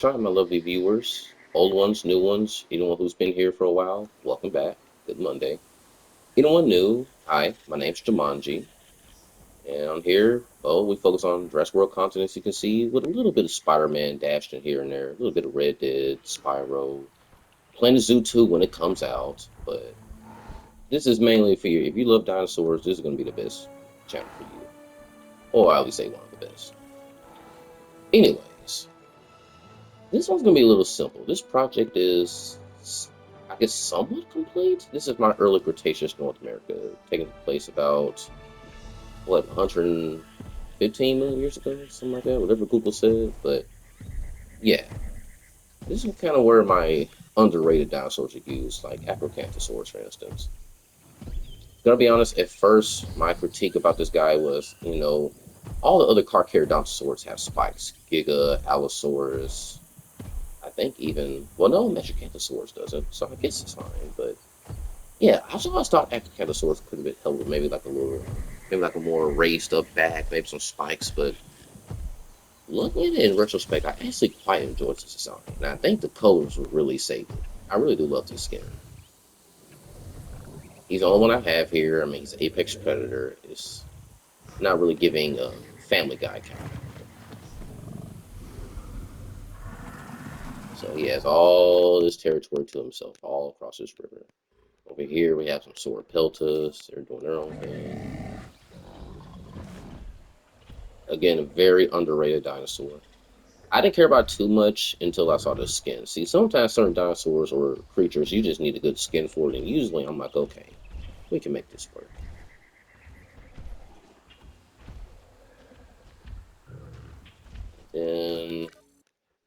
Time, my lovely viewers, old ones, new ones, anyone who's been here for a while, welcome back. Good Monday. Anyone new, hi, my name's Jumanji, and I'm here. Oh, we focus on Jurassic World content, as you can see, with a little bit of Spider-Man dashed in here and there, a little bit of Red Dead, Spyro, Planet Zoo 2 when it comes out. But this is mainly for you. If you love dinosaurs, this is going to be the best channel for you, or I would say one of the best. Anyways, this one's gonna be a little simple. This project is, I guess, somewhat complete. This is my early Cretaceous North America, taking place about, what, 115 million years ago, something like that, whatever Google said. But yeah, this is kind of where my underrated dinosaurs are used, like Acrocanthosaurus, for instance. Gonna be honest, at first, my critique about this guy was, all the other Carcharodontosaurs have spikes. Giga, Allosaurus, I think even, well, no, Metrocanthosaurus doesn't, so I guess it's fine. But yeah, I always thought Acrocanthosaurus could have been held with maybe like a little, maybe like a more raised up back, maybe some spikes. But looking at it in retrospect, I actually quite enjoyed this design, and I think the colors were really saved it. I really do love this skin. He's the only one I have here. I mean, he's an apex predator. It's not really giving a Family Guy kind of. So he has all this territory to himself, all across this river. Over here we have some Swordpeltas. They're doing their own thing. Again, a very underrated dinosaur. I didn't care about too much until I saw the skin. See, sometimes certain dinosaurs or creatures, you just need a good skin for it, and usually I'm like, okay, we can make this work. And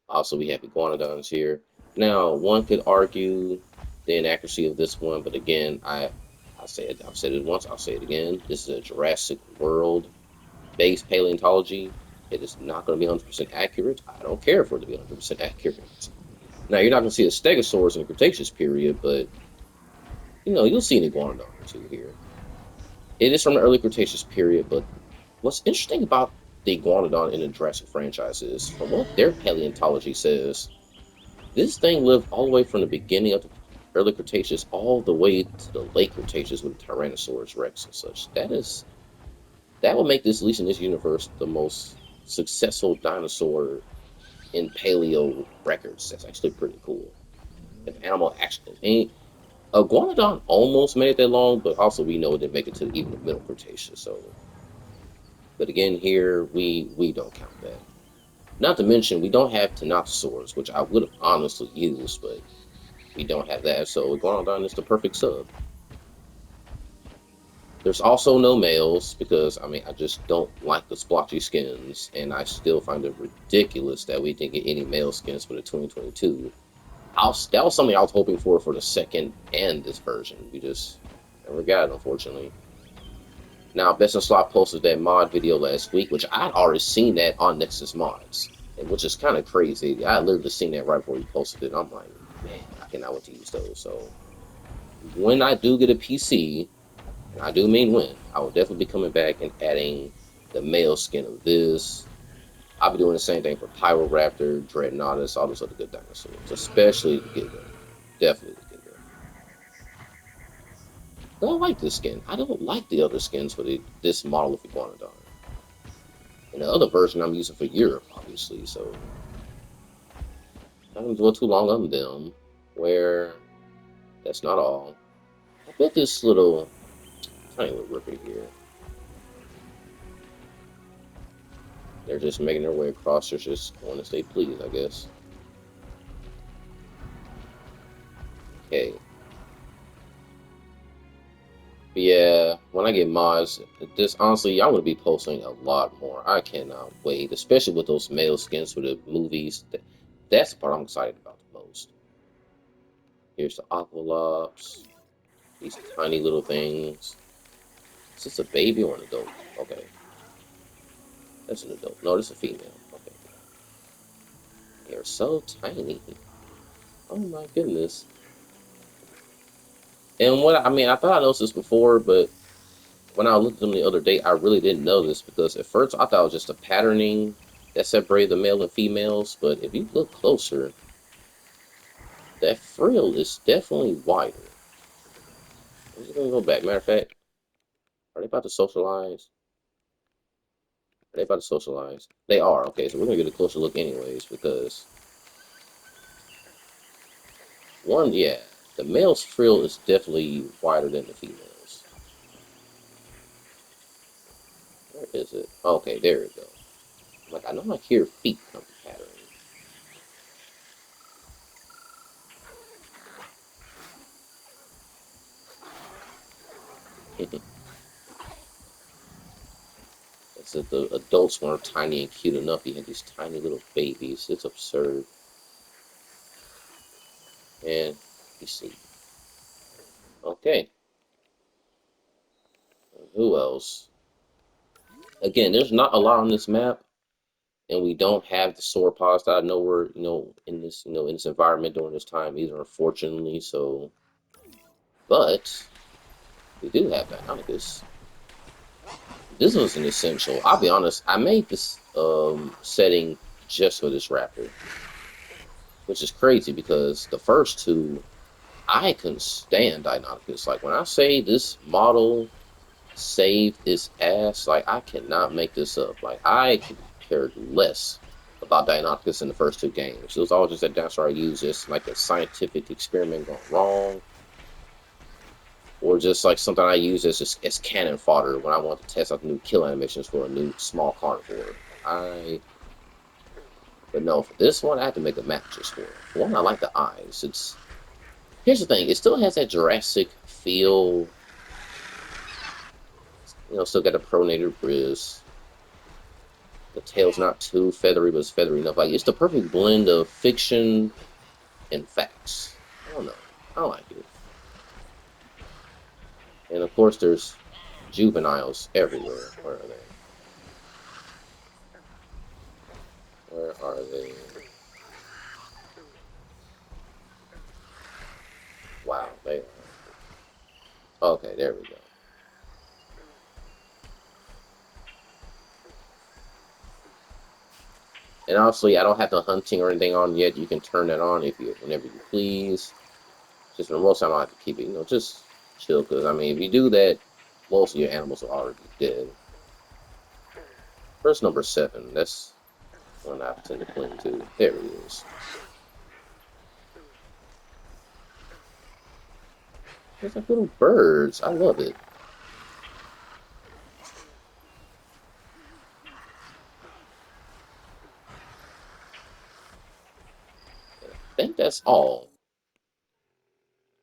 also we have Iguanodons here. Now, one could argue the inaccuracy of this one, but again, I say it. I've said it once. I'll say it again. This is a Jurassic World based paleontology. It is not going to be 100% accurate. I don't care for it to be 100% accurate. Now, you're not going to see a Stegosaurus in the Cretaceous period, but you'll see an iguanodon or two here. It is from the early Cretaceous period, but what's interesting about the iguanodon in the Jurassic franchise is, from what their paleontology says, this thing lived all the way from the beginning of the early Cretaceous all the way to the late Cretaceous with Tyrannosaurus Rex and such. That would make this, at least in this universe, the most successful dinosaur in paleo records. That's actually pretty cool. An animal actually, Iguanodon almost made it that long, but also we know it didn't make it to even the middle Cretaceous. So, but again, here we don't count that. Not to mention we don't have Tenontosaurus, which I would have honestly used, but we don't have that. So Iguanodon is the perfect sub. There's also no males because I just don't like the splotchy skins, and I still find it ridiculous that we didn't get any male skins for the 2022. That was something I was hoping for the second and this version. We just never got it, unfortunately. Now, Best in Slot posted that mod video last week, which I'd already seen that on Nexus Mods, and which is kind of crazy. I literally seen that right before he posted it. I'm like, man, I cannot wait to use those. So when I do get a PC, and I do mean when, I will definitely be coming back and adding the male skin of this. I'll be doing the same thing for Pyroraptor, Dreadnoughtus, all those other good dinosaurs, especially the Giga. Definitely the Giga. I don't like this skin. I don't like the other skins for this model of Iguanodon. And the other version I'm using for Europe, obviously, so I haven't dwell too long on them, where that's not all. I bet this little tiny little ripper here, they're just making their way across. They're just going as they please, I guess. Okay. But yeah, when I get mods, this honestly, I'm gonna be posting a lot more. I cannot wait, especially with those male skins for the movies. That's the part I'm excited about the most. Here's the Aquilops, these tiny little things. Is this a baby or an adult? Okay, that's an adult. No, this is a female. Okay, they're so tiny. Oh my goodness. And I thought I noticed this before, but when I looked at them the other day, I really didn't know this because at first I thought it was just a patterning. that separate the male and females, but if you look closer, that frill is definitely wider. I'm just gonna go back. Matter of fact, are they about to socialize? Are they about to socialize? They are. Okay, so we're gonna get a closer look anyways, because one, yeah, the male's frill is definitely wider than the female's. Where is it? Okay, there we go. Like, I know I hear feet coming pattern. It's that the adults weren't tiny and cute enough. You had these tiny little babies. It's absurd. And you see. Okay. Who else? Again, there's not a lot on this map, and we don't have the sauropods that I know were, in this, in this environment during this time either, unfortunately. So, but we do have Deinonychus. This was an essential. I'll be honest. I made this setting just for this raptor, which is crazy because the first two I couldn't stand Deinonychus. Like, when I say this model saved its ass, like, I cannot make this up. Like, I cared less about Deinonychus in the first two games. It was all just that dinosaur I used as like a scientific experiment gone wrong, or just like something I use as cannon fodder when I want to test out new kill animations for a new small carnivore. But no, for this one, I had to make a map just for it. One, I like the eyes. Here's the thing, it still has that Jurassic feel. Still got a pronated wrist. The tail's not too feathery, but it's feathery enough. Like, it's the perfect blend of fiction and facts. I don't know. I like it. And of course, there's juveniles everywhere. Where are they? Where are they? Wow, they are. Okay, there we go. And honestly, I don't have the hunting or anything on yet. You can turn that on whenever you please. Just for most time, I have to keep it, just chill. Because, I mean, if you do that, most of your animals will already be dead. Verse number 7. That's one I tend to cling to. There he is. There's like little birds. I love it. I think that's all.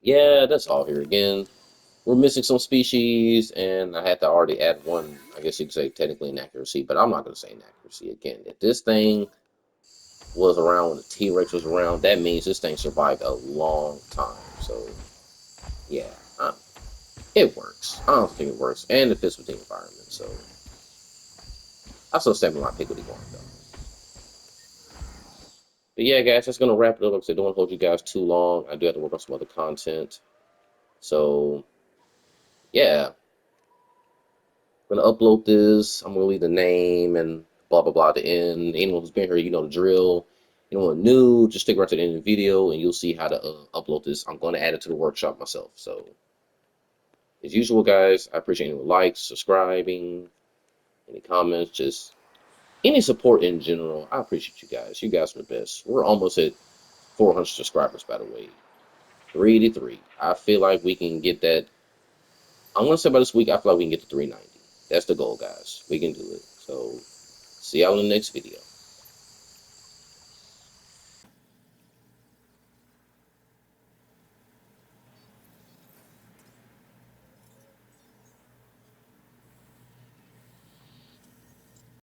Yeah, that's all here again. We're missing some species, and I had to already add one, I guess you could say technically inaccuracy, but I'm not going to say inaccuracy again. If this thing was around when the T-Rex was around, that means this thing survived a long time. So, yeah, it works. I don't think it works, and it fits with the environment. So, I still stand by my pick with Iguanodon. But yeah, guys, that's gonna wrap it up. Like I said, don't want to hold you guys too long. I do have to work on some other content. So, yeah, I'm gonna upload this. I'm gonna leave the name and blah blah blah at the end. Anyone who's been here, you know the drill. Anyone new, just stick around to the end of the video, and you'll see how to upload this. I'm going to add it to the workshop myself. So, as usual, guys, I appreciate any likes, subscribing, any comments, just any support in general. I appreciate you guys. You guys are the best. We're almost at 400 subscribers, by the way. 383. I feel like we can get that. I'm gonna say by this week, I feel like we can get to 390. That's the goal, guys. We can do it. So, see y'all in the next video.